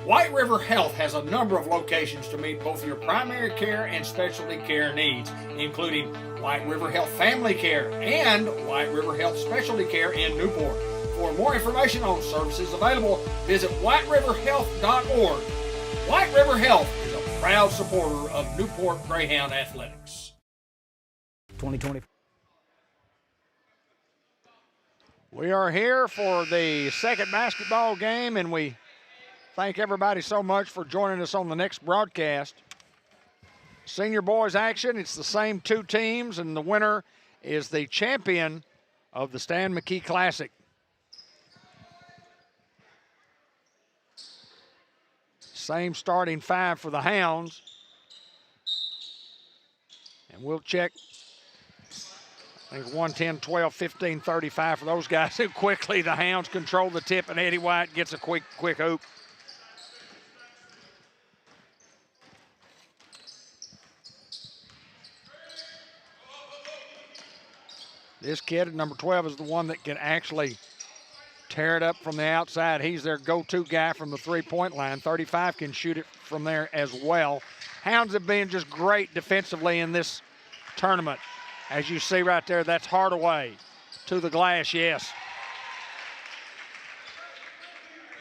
White River Health has a number of locations to meet both your primary care and specialty care needs, including White River Health Family Care and White River Health Specialty Care in Newport. For more information on services available, visit whiteriverhealth.org. White River Health is a proud supporter of Newport Greyhound Athletics. 2020. We are here for the second basketball game, and we thank everybody so much for joining us on the next broadcast. Senior boys action, it's the same two teams, and the winner is the champion of the Stan McKee Classic. Same starting five for the Hounds. And we'll check, I think 110, 12, 15, 35 for those guys. And quickly the Hounds control the tip, and Eddie White gets a quick hoop. This kid at number 12 is the one that can actually tear it up from the outside. He's their go-to guy from the three-point line. 35 can shoot it from there as well. Hounds have been just great defensively in this tournament. As you see right there, that's Hardaway to the glass, yes.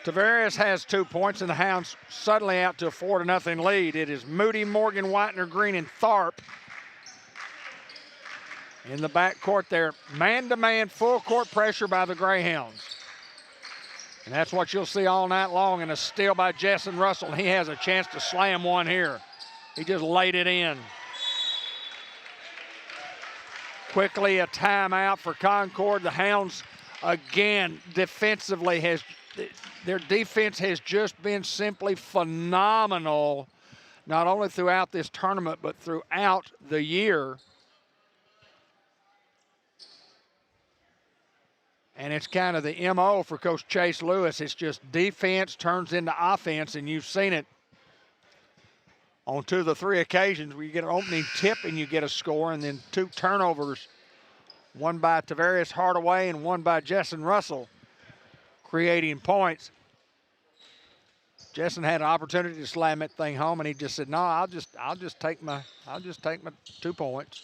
Tavares has 2 points, and the Hounds suddenly out to a 4-0 lead. It is Moody, Morgan, Whitener, Green, and Tharp in the backcourt there. Man-to-man, full-court pressure by the Greyhounds. And that's what you'll see all night long, and a steal by Jessen Russell. He has a chance to slam one here. He just laid it in. Quickly a timeout for Concord. The Hounds, again, defensively their defense has just been simply phenomenal, not only throughout this tournament, but throughout the year. And it's kind of the MO for Coach Chase Lewis. It's just defense turns into offense, and you've seen it on 2 of the 3 occasions where you get an opening tip and you get a score, and then 2 turnovers, one by Tavares Hardaway and one by Jessen Russell, creating points. Jessen had an opportunity to slam that thing home, and he just said, "No, I'll just take my 2 points."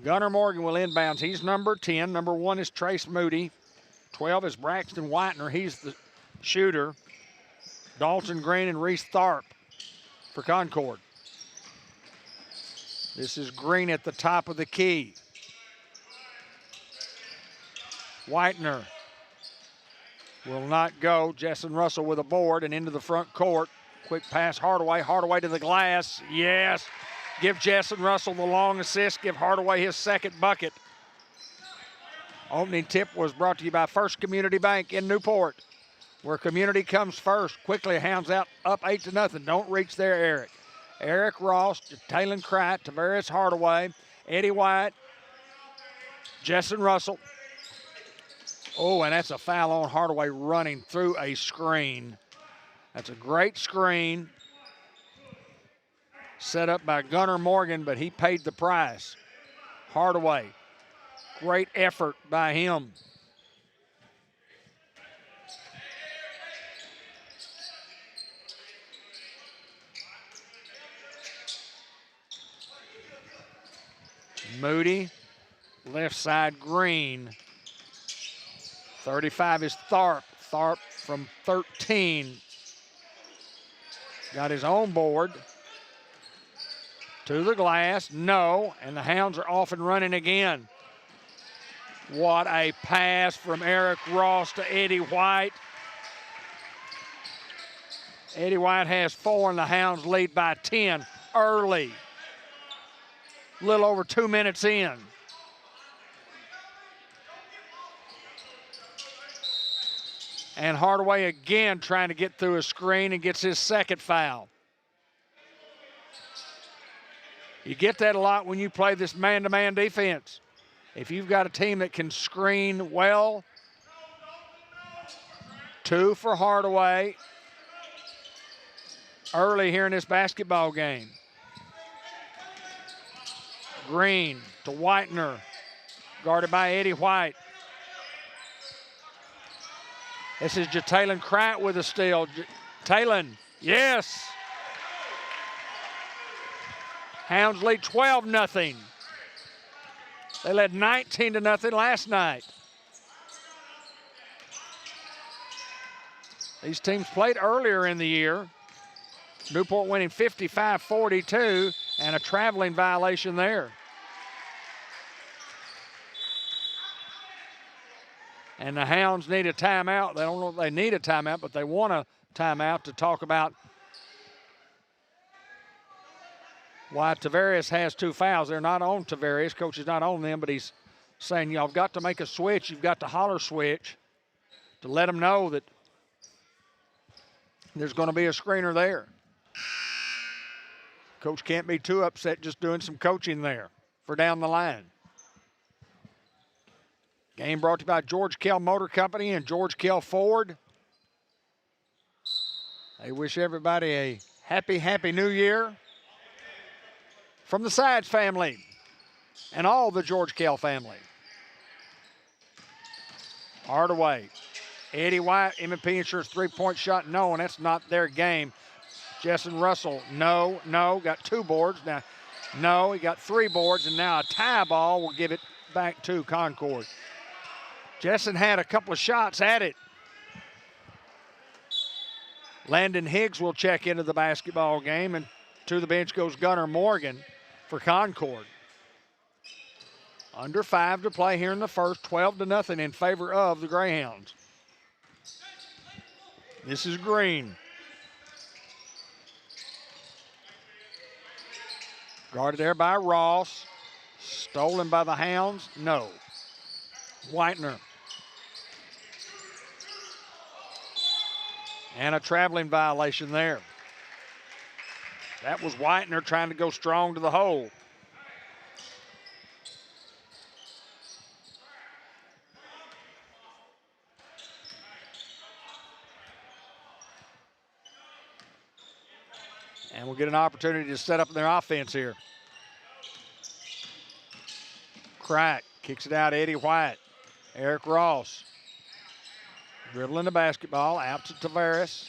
Gunnar Morgan will inbounds. He's number 10. Number 1 is Trace Moody. 12 is Braxton Whitener. He's the shooter. Dalton Green and Reese Tharp for Concord. This is Green at the top of the key. Whitener will not go. Jessen Russell with a board and into the front court. Quick pass, Hardaway. Hardaway to the glass. Yes. Give Jessen Russell the long assist. Give Hardaway his second bucket. Opening tip was brought to you by First Community Bank in Newport, where community comes first. Quickly, Hounds out up 8-0. Don't reach there, Eric. Eric Ross, Taylon Kright, Tavares Hardaway, Eddie White, Jessen Russell. Oh, and that's a foul on Hardaway running through a screen. That's a great screen set up by Gunnar Morgan, but he paid the price. Hardaway, great effort by him. Moody, left side Green. 35 is Tharp. Tharp from 13. Got his own board. To the glass, no, and the Hounds are off and running again. What a pass from Eric Ross to Eddie White. Eddie White has 4, and the Hounds lead by 10 early. A little over 2 minutes in. And Hardaway again trying to get through a screen and gets his second foul. You get that a lot when you play this man-to-man defense. If you've got a team that can screen well, 2 for Hardaway early here in this basketball game. Green to Whitener, guarded by Eddie White. This is Jalen Kratt with a steal. Talon, yes. Hounds lead 12-0. They led 19-0 last night. These teams played earlier in the year. Newport winning 55-42 and a traveling violation there. And the Hounds need a timeout. They don't know if they need a timeout, but they want a timeout to talk about why Tavares has 2 fouls. They're not on Tavares. Coach is not on them, but he's saying, y'all got to make a switch. You've got to holler switch to let them know that there's going to be a screener there. Coach can't be too upset just doing some coaching there for down the line. Game brought to you by George Kell Motor Company and George Kell Ford. They wish everybody a happy, happy new year from the Sides family and all the George Kell family. Hardaway. Eddie White, M&P Insurance 3-point shot, no, and that's not their game. Jessen Russell, no, got 2 boards. Now, no, he got 3 boards, and now a tie ball will give it back to Concord. Jessen had a couple of shots at it. Landon Higgs will check into the basketball game, and to the bench goes Gunnar Morgan for Concord. Under 5 to play here in the first, 12-0 in favor of the Greyhounds. This is Green. Guarded there by Ross. Stolen by the Hounds? No. Whitener. And a traveling violation there. That was Whitener trying to go strong to the hole. And we'll get an opportunity to set up their offense here. Crack kicks it out, Eddie White. Eric Ross dribbling the basketball out to Tavares.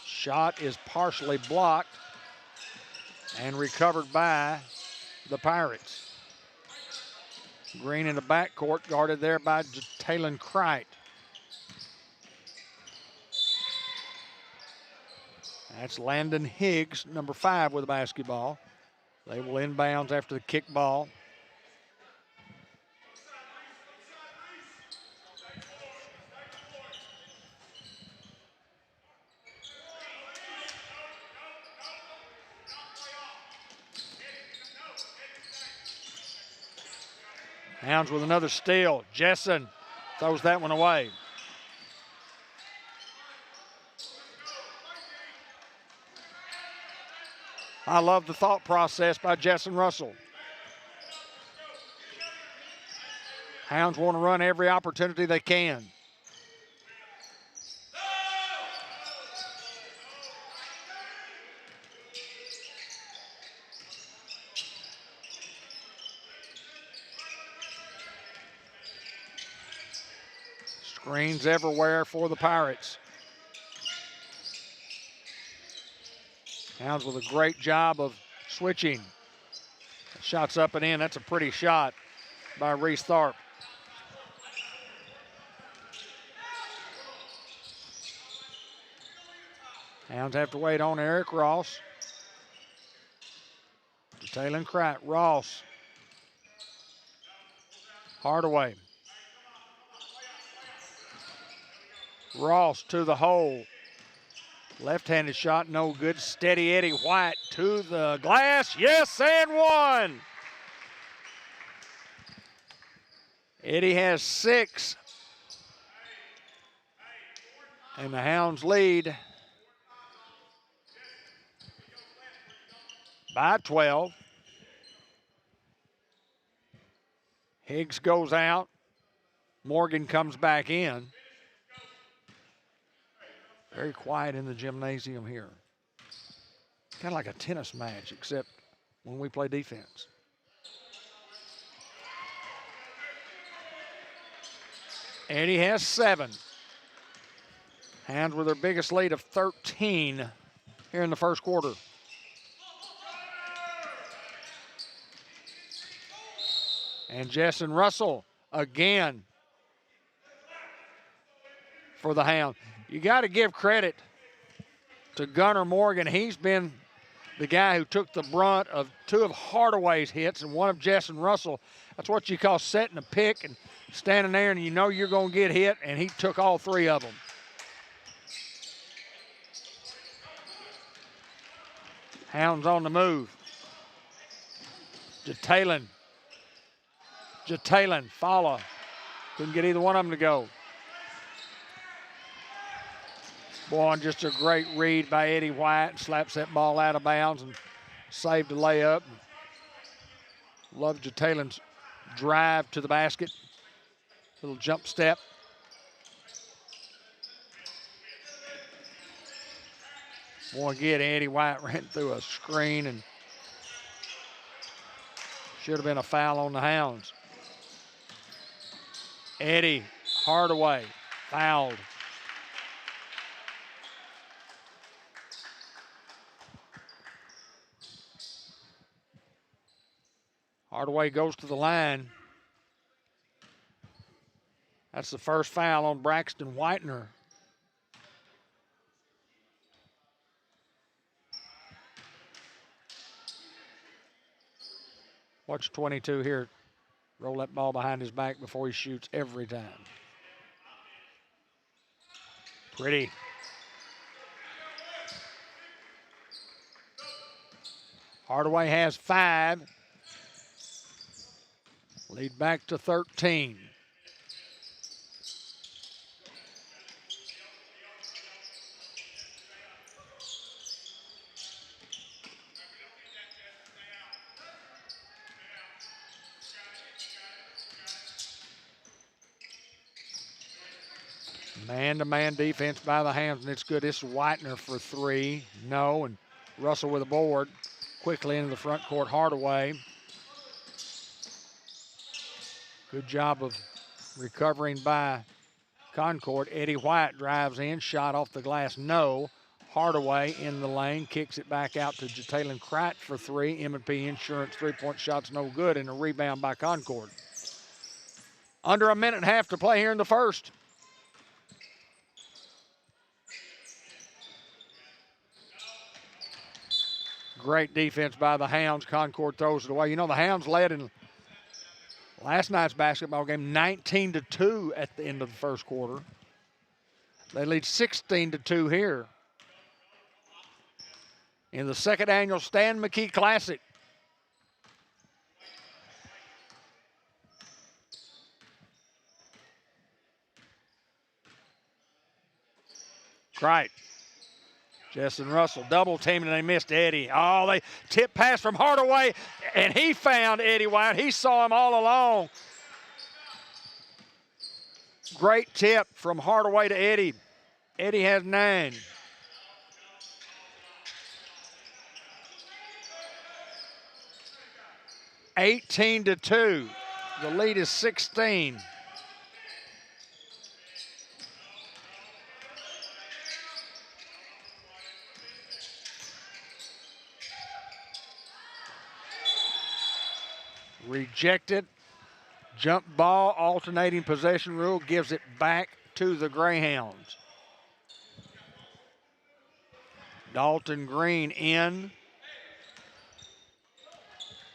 Shot is partially blocked and recovered by the Pirates. Green in the backcourt, guarded there by Talon Kright. That's Landon Higgs, number 5, with the basketball. They will inbounds after the kick ball. Hounds with another steal. Jessen throws that one away. I love the thought process by Jessen Russell. Hounds want to run every opportunity they can. Screens everywhere for the Pirates. Hounds with a great job of switching. Shots up and in. That's a pretty shot by Reese Tharp. Hounds have to wait on Eric Ross. Talon Kright, Ross. Hardaway. Ross to the hole. Left-handed shot, no good. Steady Eddie White to the glass. Yes, and one. Eddie has 6. And the Hounds lead by 12. Higgs goes out. Morgan comes back in. Very quiet in the gymnasium here. Kind of like a tennis match, except when we play defense. Eddie has 7. Hounds with their biggest lead of 13 here in the first quarter. And Justin Russell again for the Hound. You got to give credit to Gunnar Morgan. He's been the guy who took the brunt of 2 of Hardaway's hits and 1 of Justin Russell. That's what you call setting a pick and standing there and you know you're going to get hit, and he took all 3 of them. Hounds on the move. Jataylin, follow. Couldn't get either one of them to go. Boy, and just a great read by Eddie White. Slaps that ball out of bounds and saved the layup. Love Jataylin's drive to the basket. Little jump step. Boy, again, Eddie White ran through a screen and should have been a foul on the Hounds. Eddie Hardaway fouled. Hardaway goes to the line. That's the first foul on Braxton Whitener. Watch 22 here. Roll that ball behind his back before he shoots every time. Pretty. Hardaway has 5. Lead back to 13. Man-to-man defense by the Hounds, and it's good. This is Whitener for 3. No, and Russell with a board. Quickly into the front court, Hardaway. Good job of recovering by Concord. Eddie White drives in, shot off the glass, no. Hardaway in the lane, kicks it back out to Jataylin Kright for 3. M&P Insurance 3-point shot's no good, and a rebound by Concord. Under a minute and a half to play here in the first. Great defense by the Hounds. Concord throws it away. You know, the Hounds led in last night's basketball game 19-2 at the end of the first quarter. They lead 16-2 here in the second annual Stan McKee Classic. Kright. Justin Russell double teaming and they missed Eddie. Oh, they tip pass from Hardaway and he found Eddie White. He saw him all along. Great tip from Hardaway to Eddie. Eddie has 9. (18-2). The lead is 16. Rejected. Jump ball, alternating possession rule gives it back to the Greyhounds. Dalton Green in.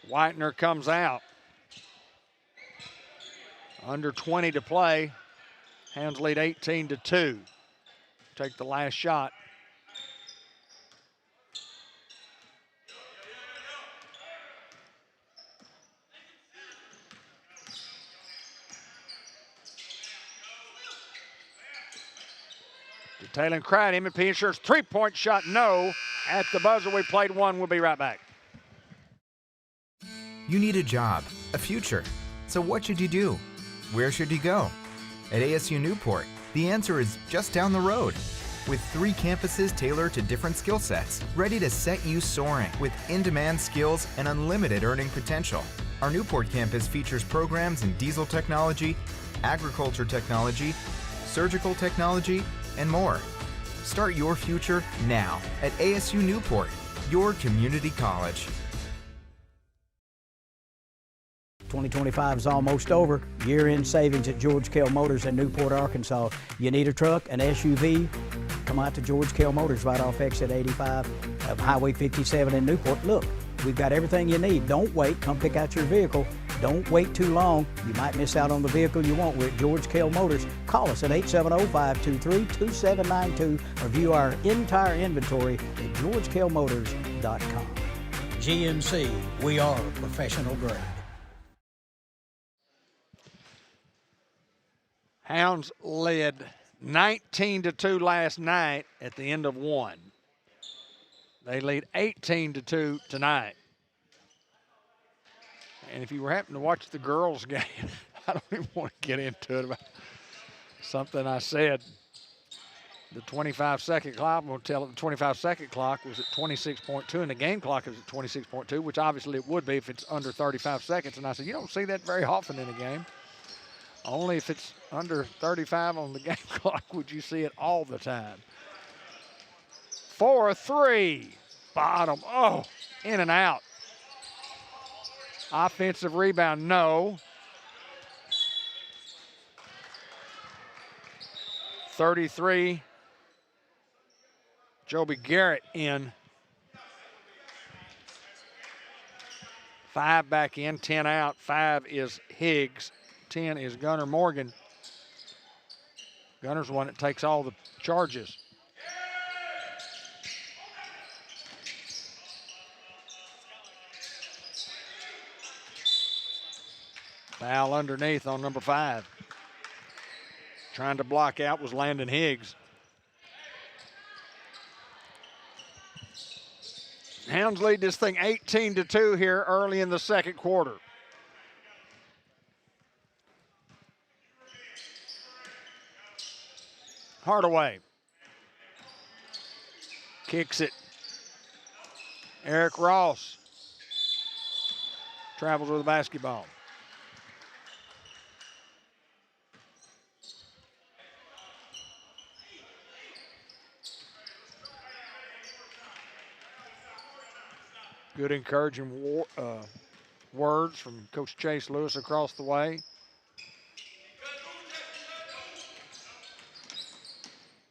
Whitener comes out. Under 20 to play. Hounds lead 18-2. Take the last shot. Jataylin Kright, M&P Insurance, 3-point shot, no. At the buzzer, we played 1. We'll be right back. You need a job, a future. So what should you do? Where should you go? At ASU Newport, the answer is just down the road. With 3 campuses tailored to different skill sets, ready to set you soaring with in-demand skills and unlimited earning potential. Our Newport campus features programs in diesel technology, agriculture technology, surgical technology, and more. Start your future now at ASU Newport, your community college. 2025 is almost over. Year-end savings at George Kell Motors in Newport, Arkansas. You need a truck, an SUV? Come out to George Kell Motors right off exit 85 of Highway 57 in Newport. Look, we've got everything you need. Don't wait. Come pick out your vehicle. Don't wait too long. You might miss out on the vehicle you want. We're at George Kell Motors. Call us at 870-523-2792 or view our entire inventory at georgekellmotors.com. GMC, we are professional grade. Hounds led 19-2 last night at the end of one. They lead 18-2 tonight. And if you were happening to watch the girls' game, I don't even want to get into it about something I said. The 25-second clock, I'm going to tell it the 25-second clock was at 26.2 and the game clock is at 26.2, which obviously it would be if it's under 35 seconds. And I said, you don't see that very often in a game. Only if it's under 35 on the game clock would you see it all the time. 4-3, bottom, oh, in and out. Offensive rebound, no. 33, Joby Garrett in. 5 back in, 10 out. 5 is Higgs. 10 is Gunnar Morgan. Gunner's the one that takes all the charges. Foul underneath on number 5. Trying to block out was Landon Higgs. Hounds lead this thing 18-2 here early in the second quarter. Hardaway kicks it. Eric Ross travels with the basketball. Good encouraging words from Coach Chase Lewis across the way.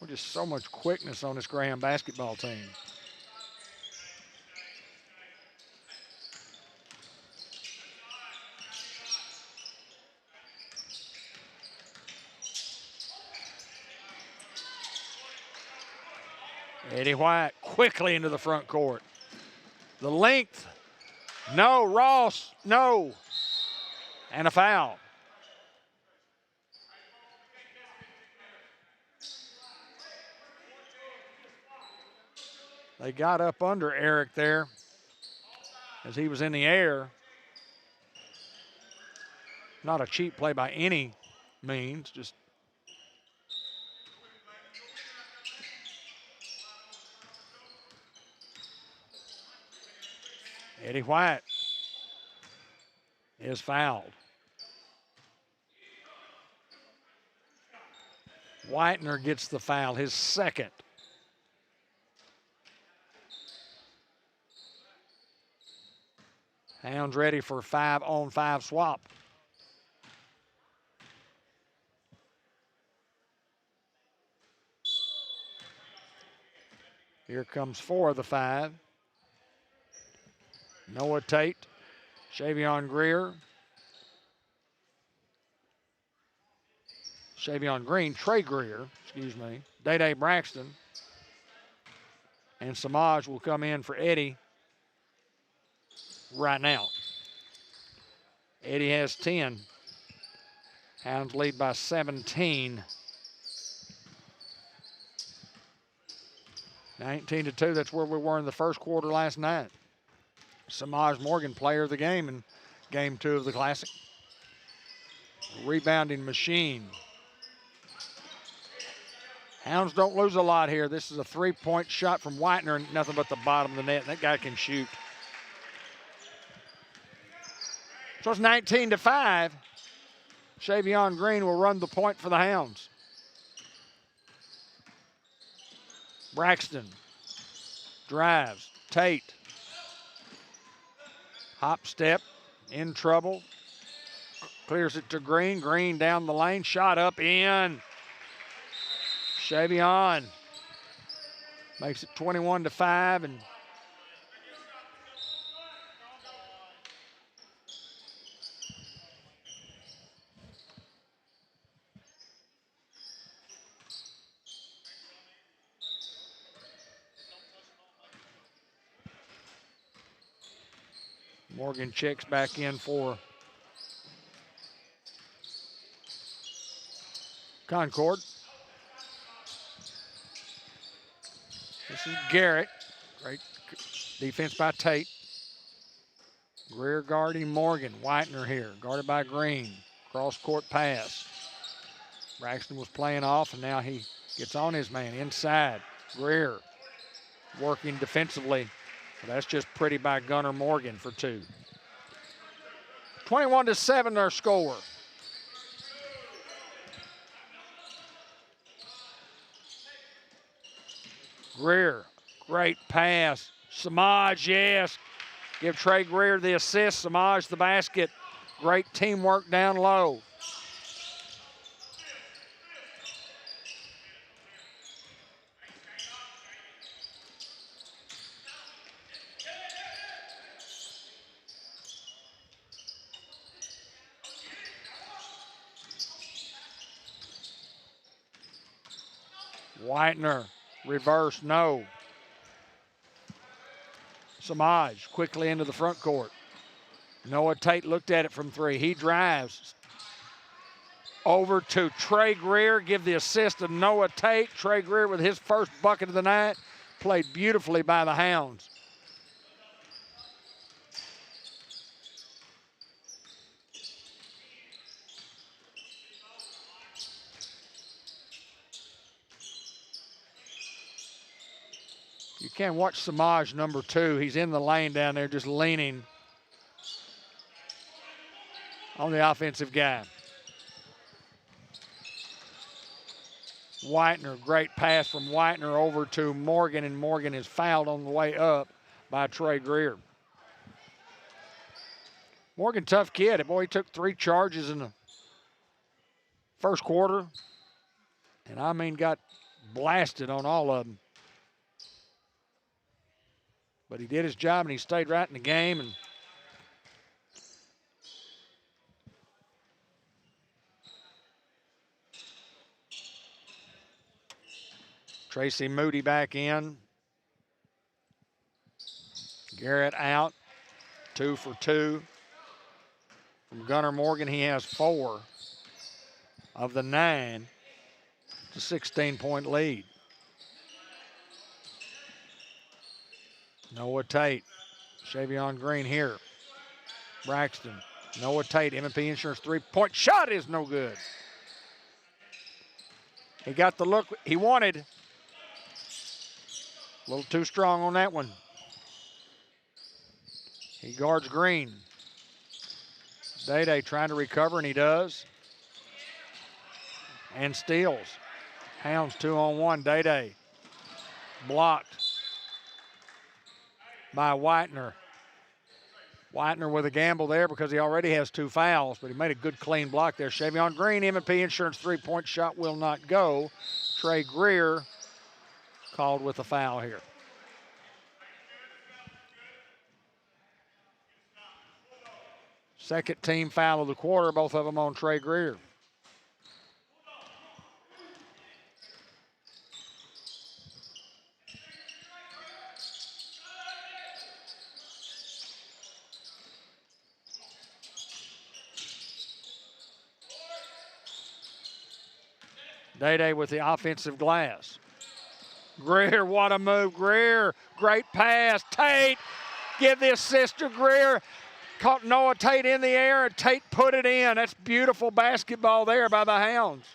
Just so much quickness on this Greyhound basketball team. Eddie White quickly into the front court. The length, no. Ross, no. And a foul. They got up under Eric there as he was in the air. Not a cheap play by any means, just Eddie White is fouled. Whitener gets the foul, his second. Hounds ready for 5-on-5 swap. Here comes 4 of the 5. Noah Tate, Shavion Green, Trey Greer, excuse me, Day-Day Braxton, and Samaj will come in for Eddie right now. Eddie has 10. Hounds lead by 17. 19-2, that's where we were in the first quarter last night. Samaj Morgan, player of the game in game 2 of the Classic. Rebounding machine. Hounds don't lose a lot here. This is a 3-point shot from Whitener, and nothing but the bottom of the net. That guy can shoot. So it's 19-5. Shavion Green will run the point for the Hounds. Braxton drives. Tate. Hop step. In trouble. Clears it to Green. Green down the lane. Shot up in. Chavion makes it 21-5, and Morgan checks back in for Concord. This is Garrett. Great defense by Tate. Greer guarding Morgan. Whitener here, guarded by Green. Cross-court pass. Braxton was playing off, and now he gets on his man inside. Greer working defensively. But that's just pretty by Gunnar Morgan for two. 21-7 their score. Greer, great pass. Samaj, yes. Give Trey Greer the assist. Samaj the basket. Great teamwork down low. Whitener, reverse, no. Samaj quickly into the front court. Noah Tate looked at it from three. He drives over to Trey Greer. Give the assist to Noah Tate. Trey Greer with his first bucket of the night. Played beautifully by the Hounds. You can't watch Samaj, number two. He's in the lane down there just leaning on the offensive guy. Whitener, great pass from Whitener over to Morgan, and Morgan is fouled on the way up by Trey Greer. Morgan, tough kid. Boy, he took 3 charges in the first quarter, and I mean got blasted on all of them. But he did his job, and he stayed right in the game. And Tracy Moody back in. Garrett out, 2 for 2. From Gunnar Morgan, he has 4 of the 9. It's a 16-point lead. Noah Tate, Chavion Green here. Braxton, Noah Tate, M&P Insurance 3-point shot is no good. He got the look he wanted. A little too strong on that one. He guards Green. Day trying to recover, and he does. And steals. Hounds 2-on-1. Day blocked by Whitener. Whitener with a gamble there because he already has 2 fouls, but he made a good clean block there. Chavion Green, M&P Insurance 3-point shot will not go. Trey Greer called with a foul here. Second team foul of the quarter, both of them on Trey Greer. Day with the offensive glass. Greer, what a move. Greer, great pass. Tate, give the assist to Greer. Caught Noah Tate in the air, and Tate put it in. That's beautiful basketball there by the Hounds.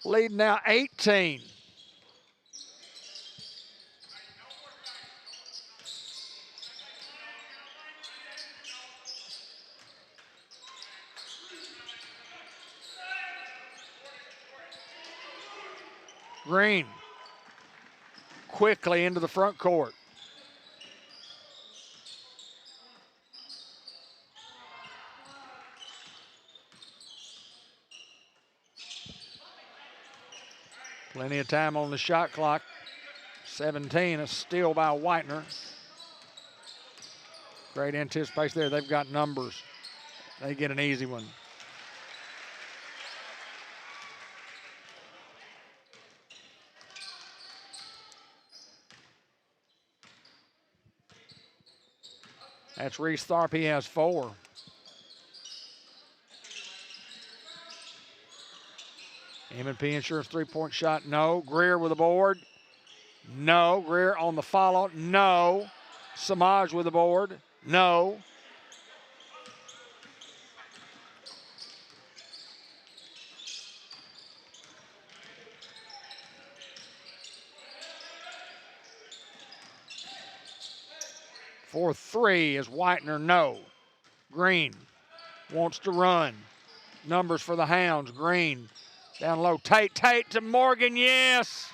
Lead now 18. Green quickly into the front court. Plenty of time on the shot clock. 17, a steal by Whitener. Great anticipation there. They've got numbers. They get an easy one. That's Reese Tharp. He has 4. M&P Insurance three-point shot, no. Greer with the board, no. Greer on the follow, no. Samaj with the board, no. For 3 is Whitener, no. Green wants to run. Numbers for the Hounds, Green. Down low, Tate to Morgan, yes.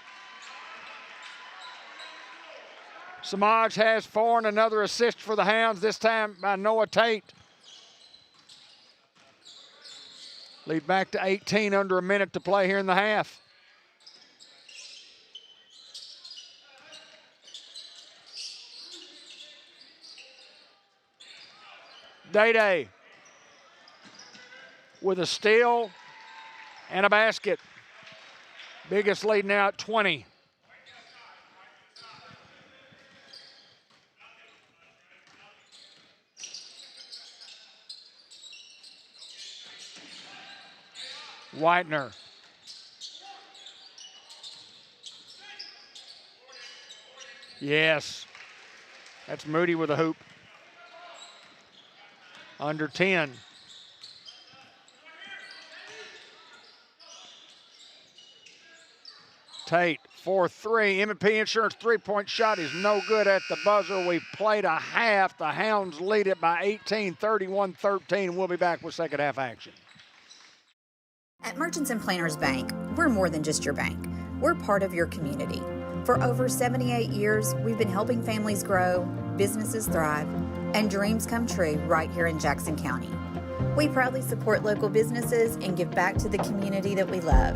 Samaj has 4 and another assist for the Hounds, this time by Noah Tate. Lead back to 18, under a minute to play here in the half. Day with a steal and a basket. Biggest lead now at 20. Whitener. Yes. That's Moody with a hoop. Under 10. Tate for 3. M&P Insurance three-point shot is no good at the buzzer. We played a half. The Hounds lead it by 18, 31-13. We'll be back with second half action. At Merchants and Planners Bank, we're more than just your bank. We're part of your community. For over 78 years, we've been helping families grow, businesses thrive, and dreams come true right here in Jackson County. We proudly support local businesses and give back to the community that we love.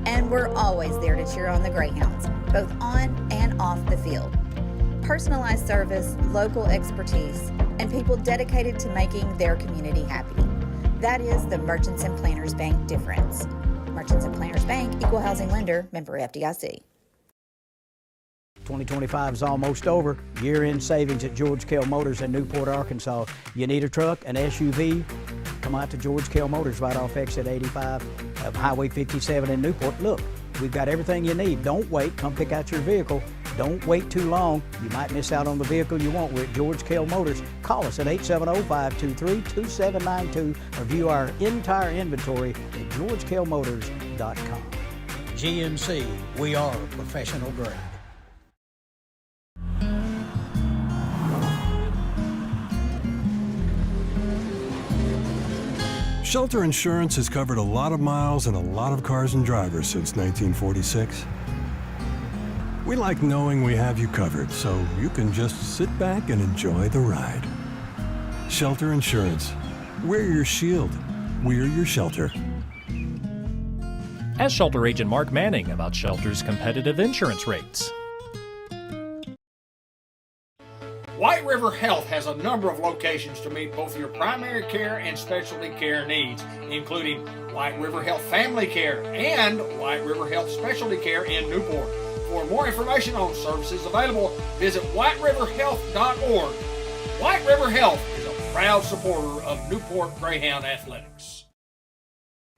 And we're always there to cheer on the Greyhounds, both on and off the field. Personalized service, local expertise, and people dedicated to making their community happy. That is the Merchants and Planners Bank difference. Merchants and Planners Bank, Equal Housing Lender, member FDIC. 2025 is almost over. Year-end savings at George Kell Motors in Newport, Arkansas. You need a truck, an SUV? Come out to George Kell Motors right off exit 85 of Highway 57 in Newport. Look, we've got everything you need. Don't wait. Come pick out your vehicle. Don't wait too long. You might miss out on the vehicle you want. We're at George Kell Motors. Call us at 870-523-2792 or view our entire inventory at georgekellmotors.com. GMC, we are professional grade. Shelter Insurance has covered a lot of miles and a lot of cars and drivers since 1946. We like knowing we have you covered, so you can just sit back and enjoy the ride. Shelter Insurance. We're your shield. We're your shelter. Ask Shelter Agent Mark Manning about Shelter's competitive insurance rates. White River Health has a number of locations to meet both your primary care and specialty care needs, including White River Health Family Care and White River Health Specialty Care in Newport. For more information on services available, visit whiteriverhealth.org. White River Health is a proud supporter of Newport Greyhound Athletics.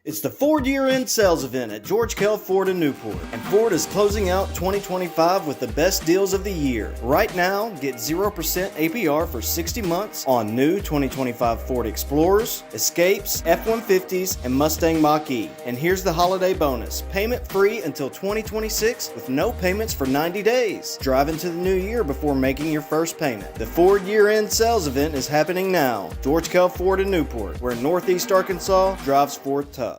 It's the Ford year-end sales event at George Kell Ford in Newport, and Ford is closing out 2025 with the best deals of the year. Right now, get 0% APR for 60 months on new 2025 Ford Explorers, Escapes, F-150s, and Mustang Mach-E. And here's the holiday bonus. Payment free until 2026 with no payments for 90 days. Drive into the new year before making your first payment. The Ford year-end sales event is happening now. George Kell Ford in Newport, where Northeast Arkansas drives Ford tough.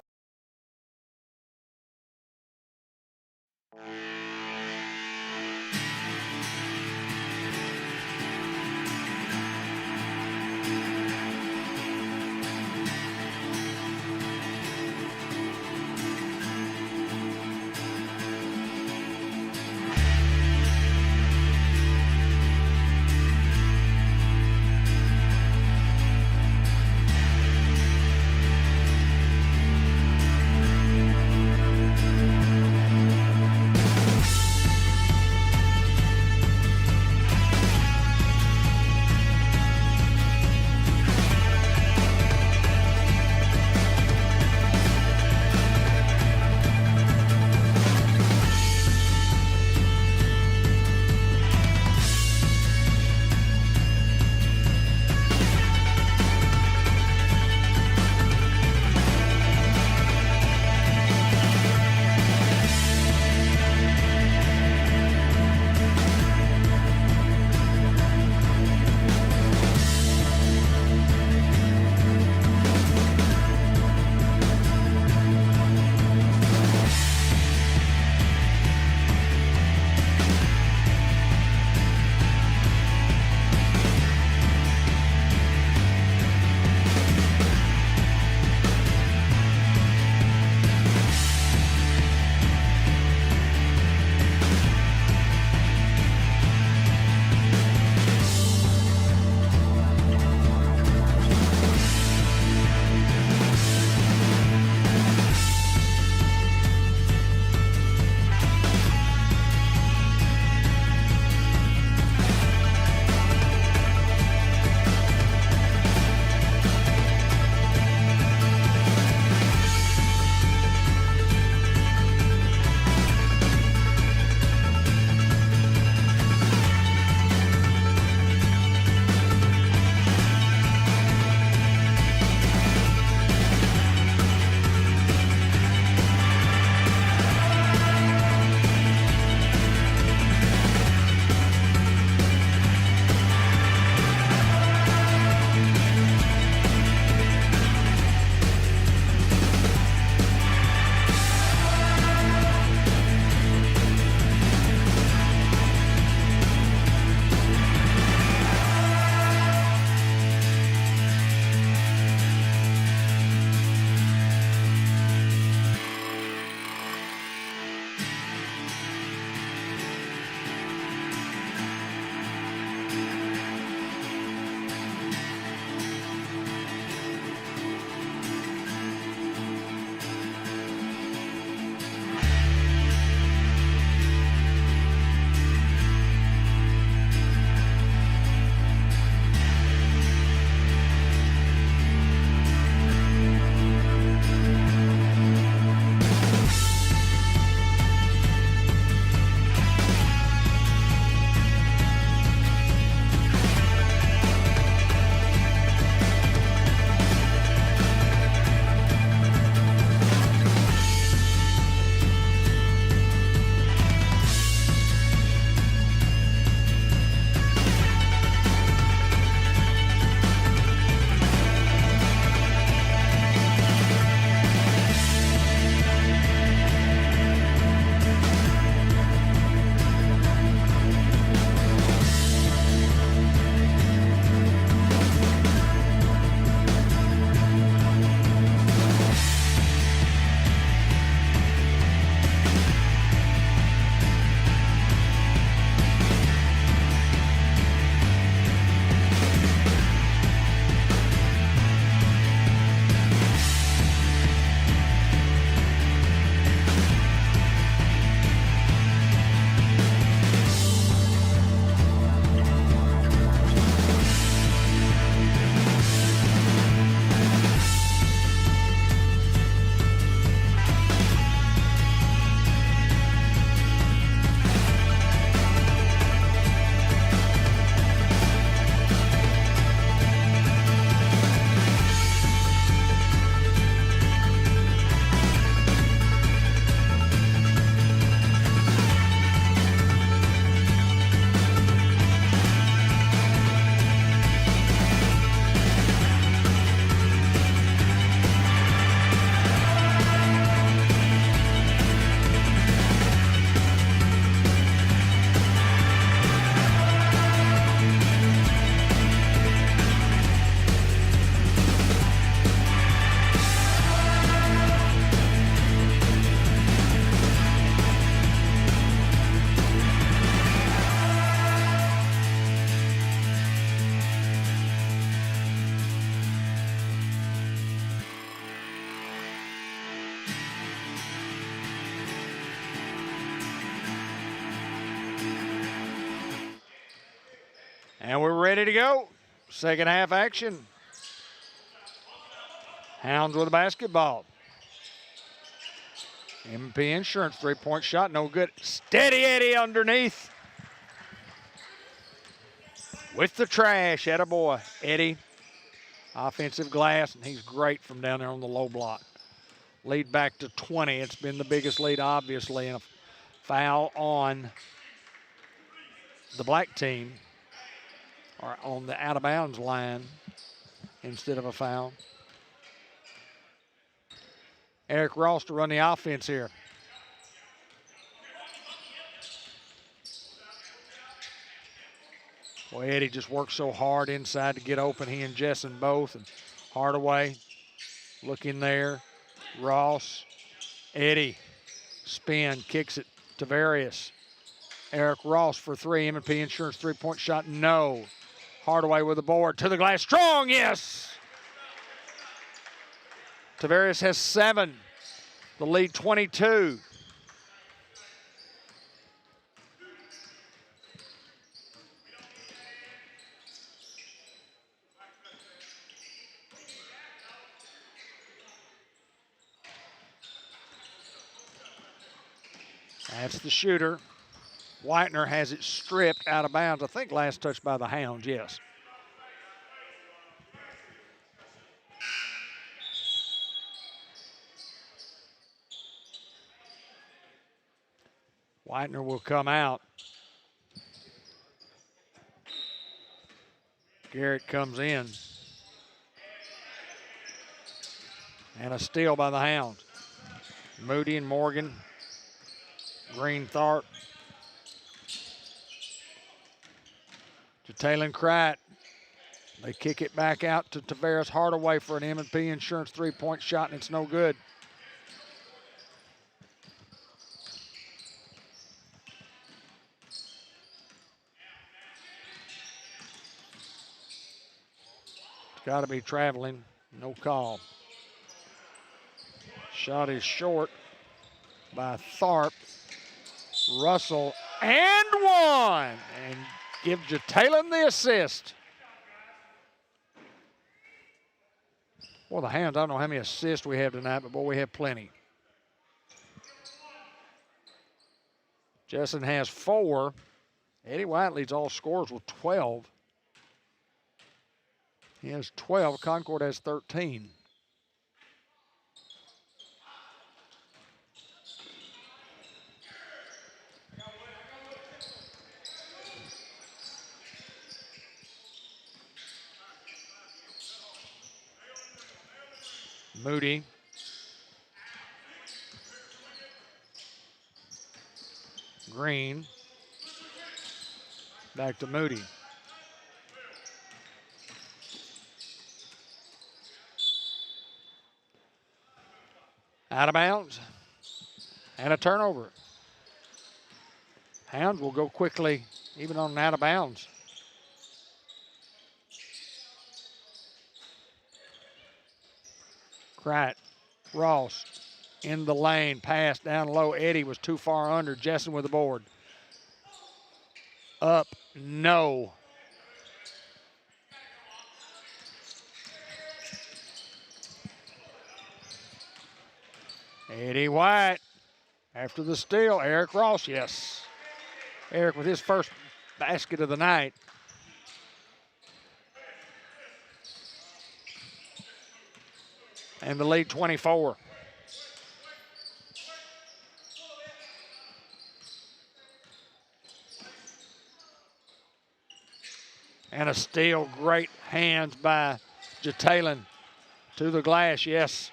And we're ready to go. Second half action. Hounds with a basketball. MP Insurance, three-point shot, no good. Steady Eddie underneath. With the trash, attaboy. Eddie, offensive glass, and he's great from down there on the low block. Lead back to 20. It's been the biggest lead, obviously, and a foul on the black team, or on the out-of-bounds line instead of a foul. Eric Ross to run the offense here. Boy, Eddie just worked so hard inside to get open, he and Jessen both. And Hardaway looking there. Ross, Eddie, spin, kicks it to Tavarius. Eric Ross for three. M&P Insurance three-point shot, no. Hardaway with the board, to the glass, strong, yes! Tavarius has 7. The lead 22. That's the shooter. Whitener has it stripped out of bounds. I think last touch by the Hounds, yes. Whitener will come out. Garrett comes in. And a steal by the Hounds. Moody and Morgan. Greenthorpe. To Taylor Kright. They kick it back out to Tavares Hardaway for an M&P Insurance three-point shot, and it's no good. It's got to be traveling. No call. Shot is short by Tharp. Russell and one. And give Jalen the assist. Well, the Hounds, I don't know how many assists we have tonight, but boy, we have plenty. Jessen has 4. Eddie White leads all scorers with 12. He has 12. Concord has 13. Moody. Green. Back to Moody. Out of bounds. And a turnover. Hounds will go quickly, even on an out of bounds. Kright, Ross in the lane, pass down low. Eddie was too far under. Jessen with the board. Up, no. Eddie White after the steal. Eric Ross, yes. Eric with his first basket of the night. And the lead 24. And a steal, great hands by Jalen to the glass, yes.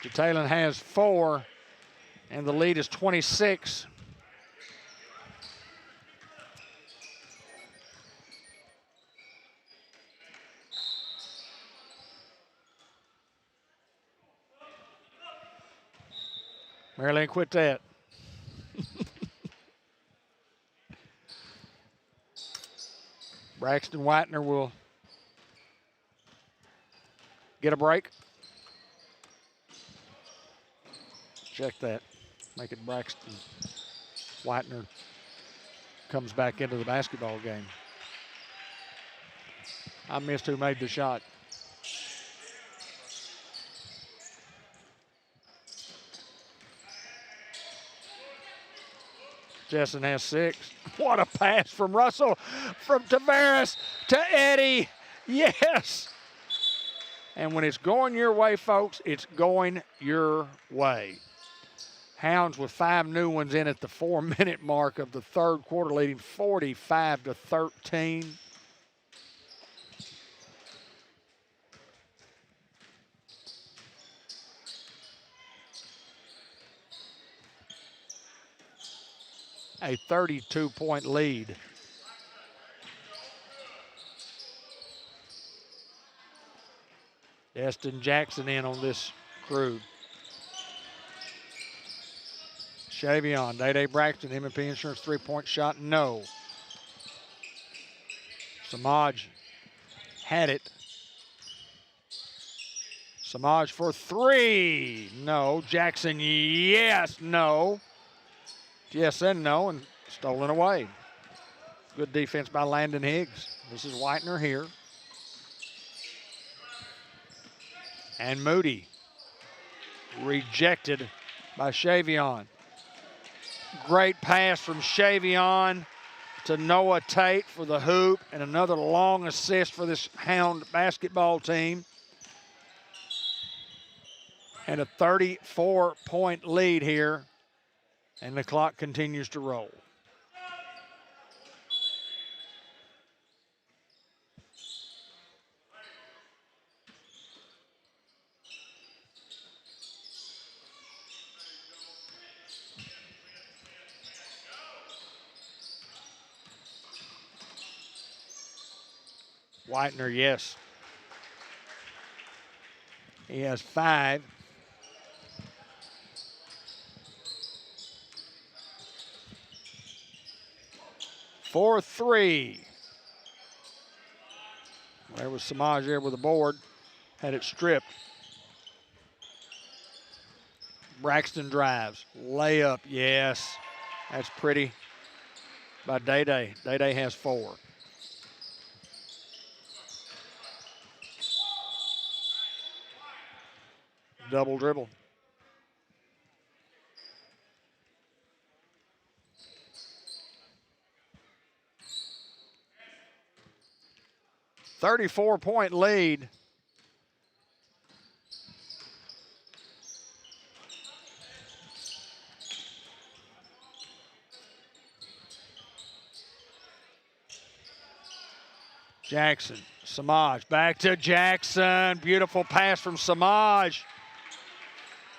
Jalen has 4, and the lead is 26. Marilyn, quit that. Braxton Whitener will get a break. Check that. Make it Braxton Whitener. comes back into the basketball game. I missed who made the shot. Jessen has 6. What a pass from Russell, from Tavares to Eddie. Yes. And when it's going your way, folks, it's going your way. Hounds with 5 new ones in at the 4-minute mark of the third quarter, leading 45-13. A 32-point lead. Destin Jackson in on this crew. Shavion, Day-Day Braxton, M&P Insurance 3-point shot, no. Samaj had it. Samaj for 3, no. Jackson, yes, no. Yes and no, and stolen away. Good defense by Landon Higgs. This is Whitener here. And Moody rejected by Shavion. Great pass from Shavion to Noah Tate for the hoop, and another long assist for this Hound basketball team. And a 34-point lead here, and the clock continues to roll. Whitener, yes. He has 5. For 3. There was Samaj there with the board. Had it stripped. Braxton drives. Layup, yes. That's pretty by Day-Day. Day-Day has 4. Double dribble. .34-point lead. Jackson, Samaj, back to Jackson. Beautiful pass from Samaj.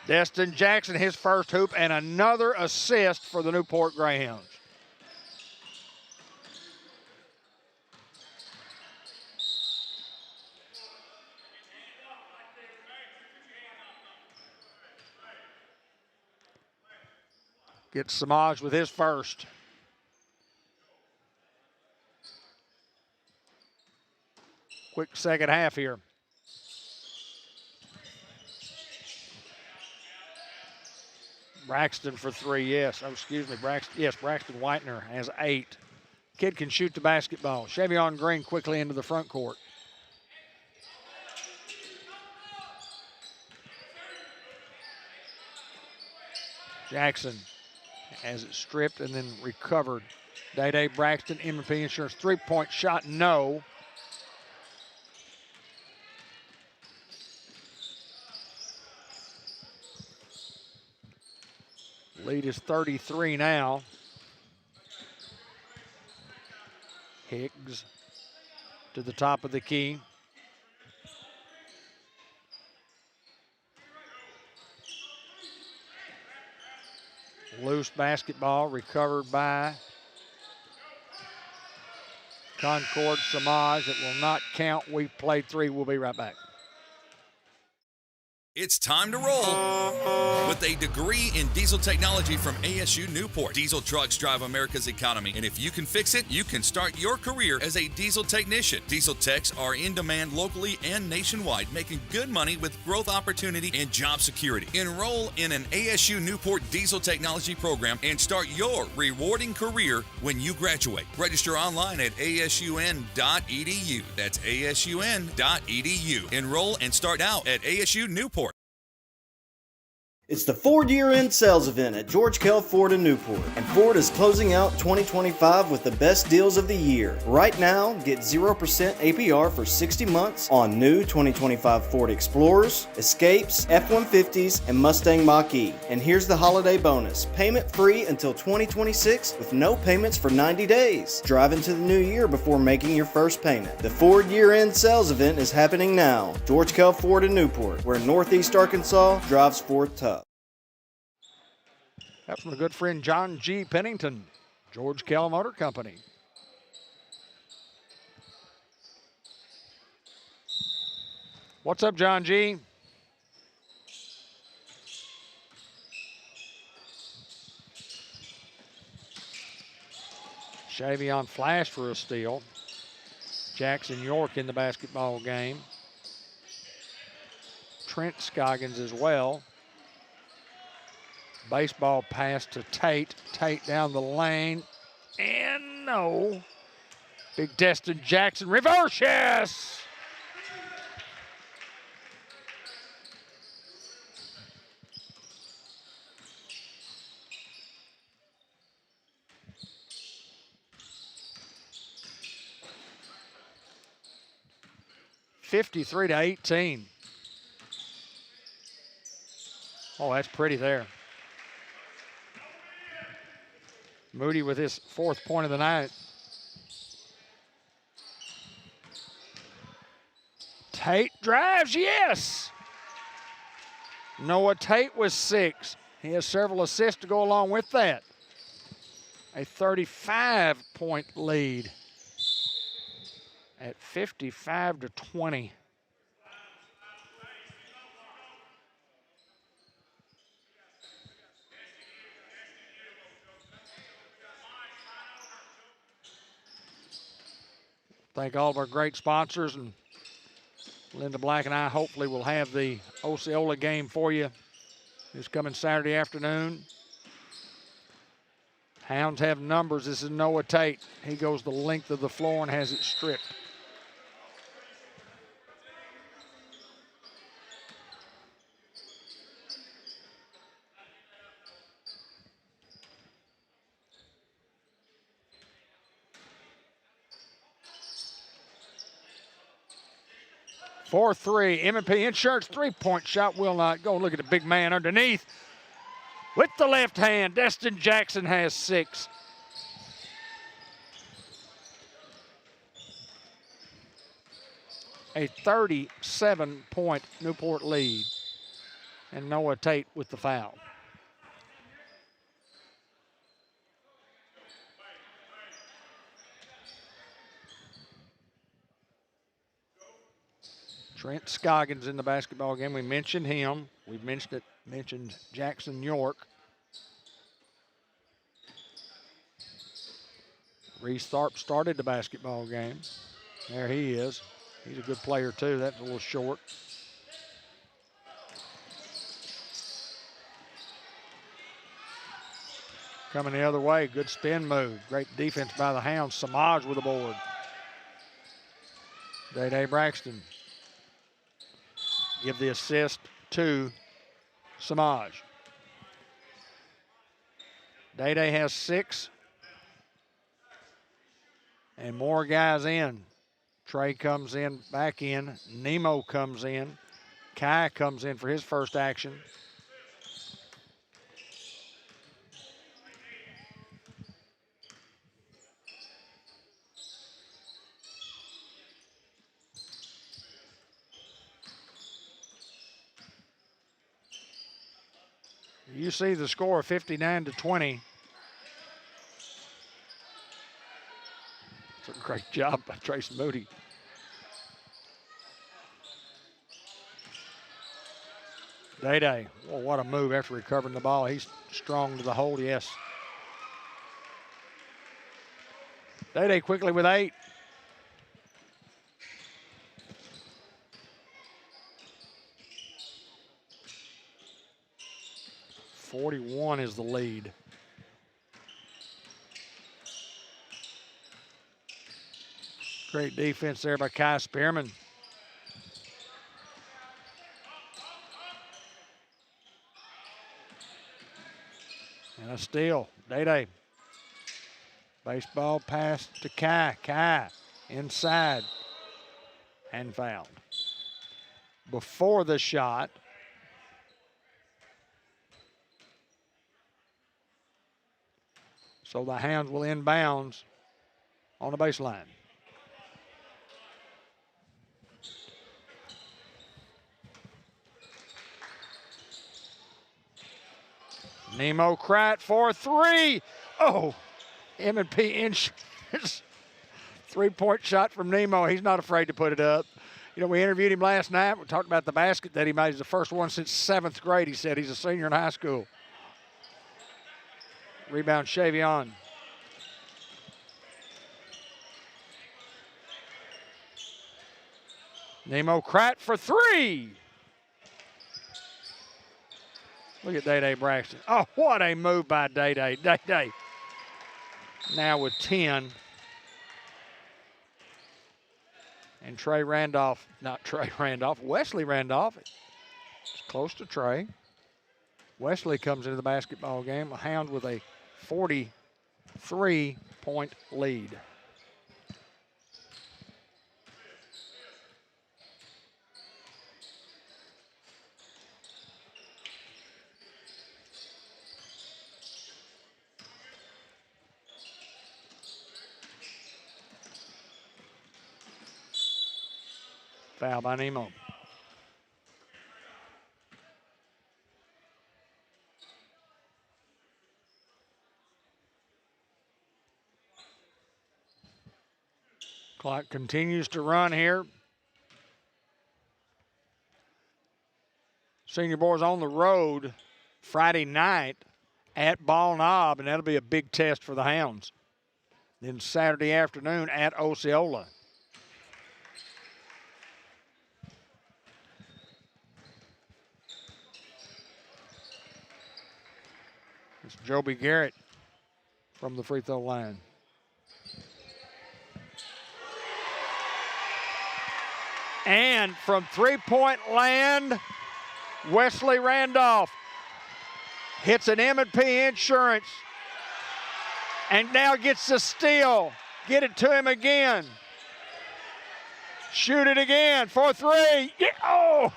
Destin Jackson, his first hoop, and another assist for the Newport Greyhounds. Gets Samaj with his first. Quick second half here. Braxton for 3, yes. Oh, excuse me, Braxton. Yes, Braxton Whitener has 8. Kid can shoot the basketball. Shavion Green quickly into the front court. Jackson has it stripped and then recovered. Day-Day Braxton, M&P Insurance 3-point shot, no. Lead is 33 now. Higgs to the top of the key. Loose basketball recovered by Concord Samaj. It will not count. We've played 3. We'll be right back. It's time to roll with with a degree in diesel technology from ASU Newport. Diesel trucks drive America's economy, and if you can fix it, you can start your career as a diesel technician. Diesel techs are in demand locally and nationwide, making good money with growth opportunity and job security. Enroll in an ASU Newport diesel technology program and start your rewarding career when you graduate. Register online at asun.edu. That's asun.edu. Enroll and start out at ASU Newport. It's the Ford year-end sales event at George Kell Ford in Newport, and Ford is closing out 2025 with the best deals of the year. Right now, get 0% APR for 60 months on new 2025 Ford Explorers, Escapes, F-150s, and Mustang Mach-E. And here's the holiday bonus: payment free until 2026 with no payments for 90 days. Drive into the new year before making your first payment. The Ford year-end sales event is happening now. George Kell Ford in Newport, where Northeast Arkansas drives Ford tough. That's from a good friend, John G. Pennington, George Kell Motor Company. What's up, John G.? Chavion Flash for a steal. Jackson York in the basketball game. Trent Scoggins as well. Baseball pass to Tate. Tate down the lane. And no. Big Destin Jackson. Reverse, yes! (53-18). Oh, that's pretty there. Moody with his 4th point of the night. Tate drives, yes! Noah Tate was 6. He has several assists to go along with that. A 35-point lead at 55-20. Thank all of our great sponsors, and Linda Black and I hopefully will have the Osceola game for you this coming Saturday afternoon. Hounds have numbers. This is Noah Tate. He goes the length of the floor and has it stripped. For 3, M&P Insurance 3-point shot will not go. Look at the big man underneath. With the left hand, Destin Jackson has 6. A 37-point Newport lead. And Noah Tate with the foul. Trent Scoggins in the basketball game. We mentioned him. We've mentioned Jackson York. Reese Tharp started the basketball game. There he is. He's a good player too. That's a little short. Coming the other way, good spin move. Great defense by the Hounds. Samaj with the board. Day Braxton. Give the assist to Samaj. Day has 6. And more guys in. Trey comes in, back in. Nemo comes in. Kai comes in for his first action. You see the score of 59-20. It's a great job by Trace Moody. Day. Well, what a move after recovering the ball. He's strong to the hold, yes. Day quickly with 8. .41 is the lead. Great defense there by Kai Spearman. And a steal. Day. Baseball pass to Kai. Kai inside and fouled. Before the shot, so the Hounds will inbounds on the baseline. Nemo Kratt for 3. Oh, M&P Insurance. 3-point shot from Nemo. He's not afraid to put it up. You know, we interviewed him last night. We talked about the basket that he made. He's the first one since 7th grade, he said. He's a senior in high school. Rebound, Chavion. Nemo Kratt for 3. Look at Day Braxton. Oh, what a move by Day. Day now with 10. And Wesley Randolph. It's close to Trey. Wesley comes into the basketball game. A Hound with a 43-point lead. Foul by Nemo. Clock continues to run here. Senior boys on the road Friday night at Ball Knob, and that'll be a big test for the Hounds. Then Saturday afternoon at Osceola. It's Joby Garrett from the free throw line. And from three-point land, Wesley Randolph hits an M&P Insurance and now gets the steal. Get it to him again. Shoot it again for 3. Yeah. Oh!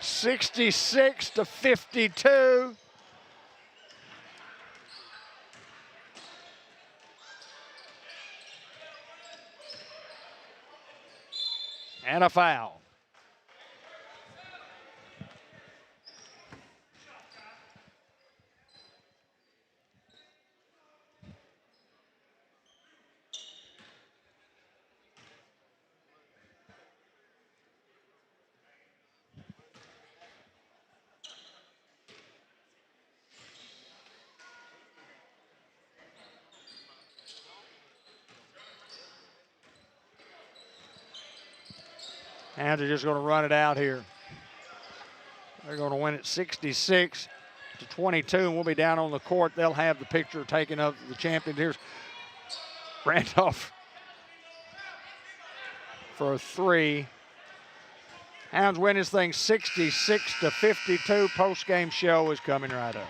66-52. And a foul. And they're just going to run it out here. They're going to win it 66-22, and we'll be down on the court. They'll have the picture taken of the champion. Here's Randolph for 3. Hounds win this thing 66-52. Post-game show is coming right up.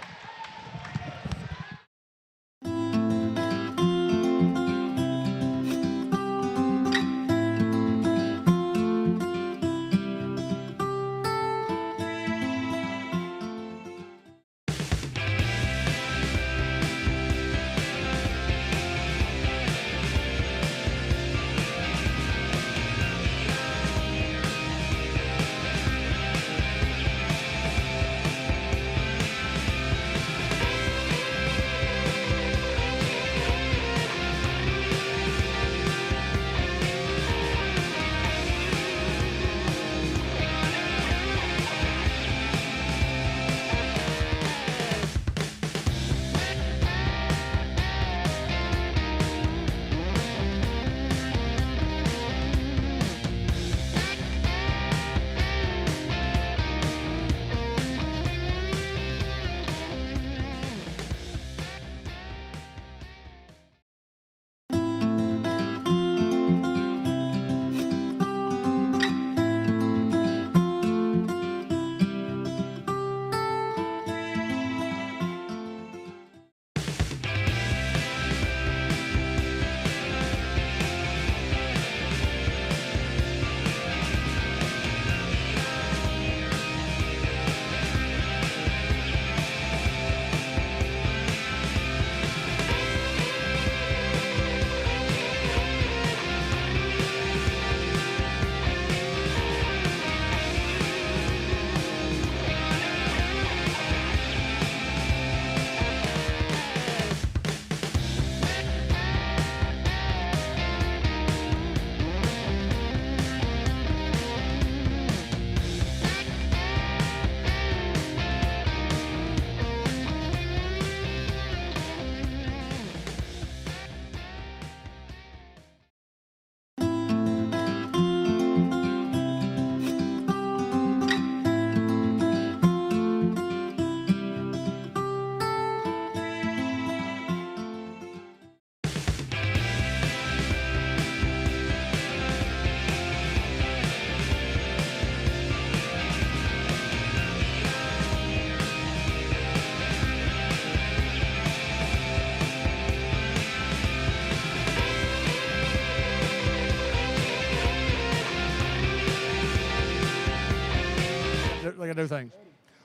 to do things.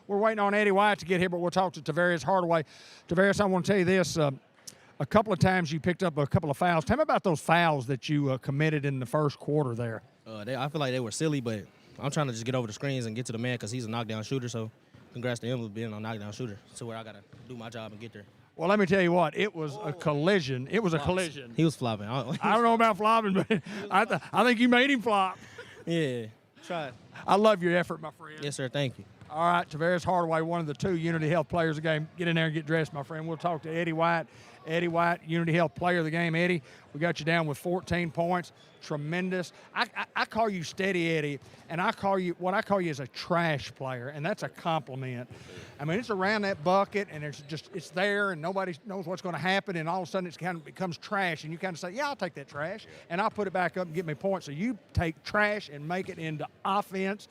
We're waiting on Eddie White to get here, but we'll talk to Tavarius Hardaway. Tavarius, I want to tell you this. A couple of times you picked up a couple of fouls. Tell me about those fouls that you committed in the first quarter there. I feel like they were silly, but I'm trying to just get over the screens and get to the man because he's a knockdown shooter. So congrats to him for being a knockdown shooter. So where I got to do my job and get there. Well, let me tell you what. It was a collision. It was a collision. He was flopping. I don't know about flopping, but I think you made him flop. Yeah, try. I love your effort, my friend. Yes, sir. Thank you. All right, Tavarius Hardaway, one of the 2 Unity Health players of the game. Get in there and get dressed, my friend. We'll talk to Eddie White. Eddie White, Unity Health player of the game. Eddie, we got you down with 14 points. Tremendous. I call you Steady Eddie, and I call you is a trash player, and that's a compliment. I mean, it's around that bucket, and it's there, and nobody knows what's going to happen, and all of a sudden it kind of becomes trash, and you kind of say, yeah, I'll take that trash, and I'll put it back up and get me points. So you take trash and make it into offense.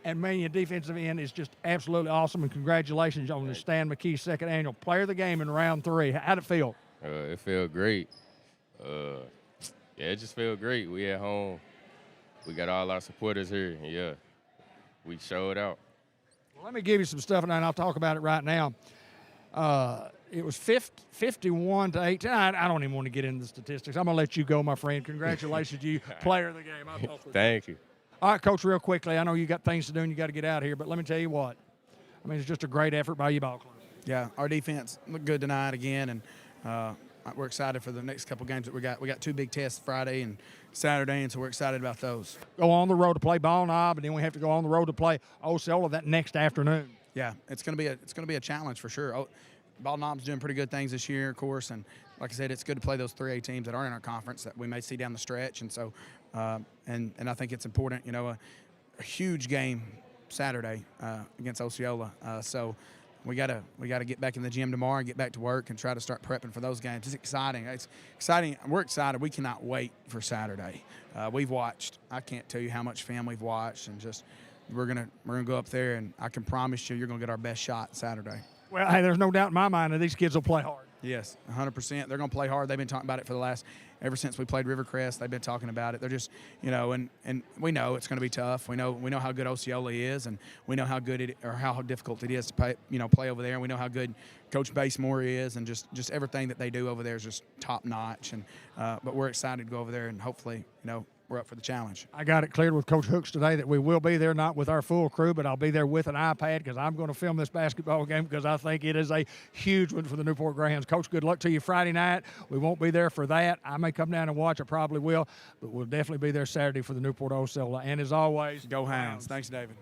And man, your defensive end is just absolutely awesome. And congratulations on the Stan McKee second annual player of the game in round 3. How'd it feel? It felt great. It just felt great. We at home. We got all our supporters here. Yeah, we showed out. Well, let me give you some stuff, and I'll talk about it right now. It was 51 to 18. I don't even want to get into the statistics. I'm going to let you go, my friend. Congratulations to you, player of the game. Thank you. All right, Coach, real quickly, I know you got things to do and you got to get out of here, but let me tell you what. I mean, it's just a great effort by your ball club. Yeah, our defense looked good tonight again, and we're excited for the next couple games that we got. We got 2 big tests Friday and Saturday, and so we're excited about those. Go on the road to play Ball Knob, and then we have to go on the road to play Osceola that next afternoon. Yeah, it's gonna be a challenge for sure. Ball Knob's doing pretty good things this year, of course, and like I said, it's good to play those 3A teams that aren't in our conference that we may see down the stretch, and so and I think it's important, a huge game Saturday against Osceola. So we gotta get back in the gym tomorrow and get back to work and try to start prepping for those games. It's exciting. It's exciting. We're excited. We cannot wait for Saturday. We've watched. I can't tell you how much film we've watched, and just we're gonna go up there, and I can promise you're gonna get our best shot Saturday. Well, hey, there's no doubt in my mind that these kids will play hard. Yes, 100%. They're going to play hard. They've been talking about it for ever since we played Rivercrest. They've been talking about it. They're just, and we know it's going to be tough. We know how good Osceola is, and we know how good how difficult it is to play over there. And we know how good Coach Basemore is, and just everything that they do over there is just top notch. And but we're excited to go over there, and hopefully, we're up for the challenge. I got it cleared with Coach Hooks today that we will be there, not with our full crew, but I'll be there with an iPad because I'm going to film this basketball game because I think it is a huge one for the Newport Greyhounds. Coach, good luck to you Friday night. We won't be there for that. I may come down and watch. I probably will, but we'll definitely be there Saturday for the Newport Osceola. And as always, go Hounds. Thanks, David.